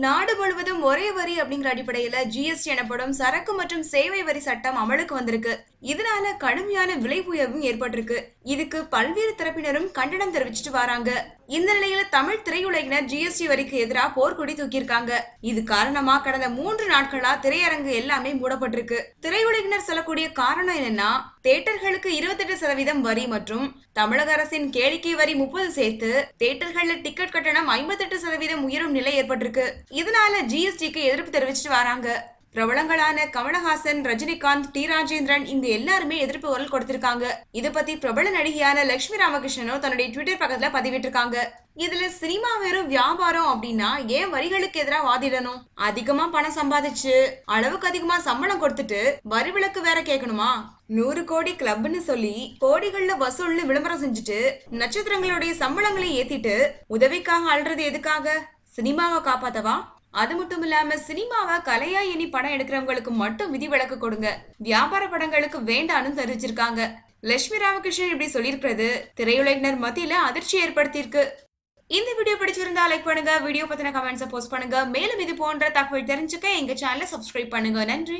நாடு முழுவதும் ஒரே வரி அப்படிங்கிற அடிப்படையில ஜிஎஸ்டி எனப்படும் சரக்கு மற்றும் சேவை வரி சட்டம் அமலுக்கு வந்திருக்கு. இதனால கடுமையான விலை உயர்வும் ஏற்பட்டிருக்கு. இதுக்கு பல்வேறு தரப்பினரும் கண்டனம் தெரிவிச்சிட்டு வராங்க. இந்த நிலையில தமிழ் திரையுலகினர் ஜிஎஸ்டி வரிக்கு எதிராக போர்க்கொடி தூக்கியிருக்காங்க. இது காரணமா கடந்த 3 நாட்களா திரையரங்கு எல்லாமே மூடப்பட்டிருக்கு. திரையுலகினர் சொல்லக்கூடிய காரணம் என்னன்னா, தியேட்டர்களுக்கு 28% வரி மற்றும் தமிழக அரசின் கேளிக்கை வரி 30 சேர்த்து தியேட்டர்கள்ல டிக்கெட் கட்டணம் 58% உயரும் நிலை ஏற்பட்டிருக்கு. இதனால ஜிஎஸ்டிக்கு எதிர்ப்பு தெரிவிச்சிட்டு வராங்க. பிரபலங்களான கமலஹாசன், ரஜினிகாந்த், டி ராஜேந்திரன் இங்க எல்லாருமே எதிர்ப்பு குரல் கொடுத்திருக்காங்க. இத பத்தி பிரபல நடிகையான லட்சுமி ராமகிருஷ்ணனும் தன்னுடைய ட்விட்டர் பக்கத்துல பதிவிட்டிருக்காங்க. இதுல சினிமா வெறும் வியாபாரம் அப்படின்னா ஏன் வரிகளுக்கு எதிராக வாதிடணும்? அதிகமா பணம் சம்பாதிச்சு அளவுக்கு அதிகமா சம்பளம் கொடுத்துட்டு வரி விலக்கு வேற கேட்கணுமா? 100 கோடி கிளப்னு சொல்லி கோடிகள்ல வசூல்னு விளம்பரம் செஞ்சுட்டு நட்சத்திரங்களுடைய சம்பளங்களை ஏத்திட்டு உதவிக்காக அல்றது எதுக்காக? சினிமாவை காப்பாத்தவா? அது மட்டும் இல்லாம சினிமாவை கலையா எண்ணி படம் எடுக்கிறவங்களுக்கு மட்டும் விதிவிலக்கு கொடுங்க, வியாபார படங்களுக்கு வேண்டான்னு தெரிவிச்சிருக்காங்க. லட்சுமி ராமகிருஷ்ணன் இப்படி சொல்லியிருக்கிறது திரையுலகினர் மத்தியில அதிர்ச்சி ஏற்படுத்தியிருக்கு. இந்த வீடியோ பிடிச்சிருந்தா லைக் பண்ணுங்க, வீடியோ பத்தின கமெண்ட்ஸை போஸ்ட் பண்ணுங்க. மேலும் இது போன்ற தகவல் தெரிஞ்சுக்க எங்க சேனலை சப்ஸ்கிரைப் பண்ணுங்க. நன்றி.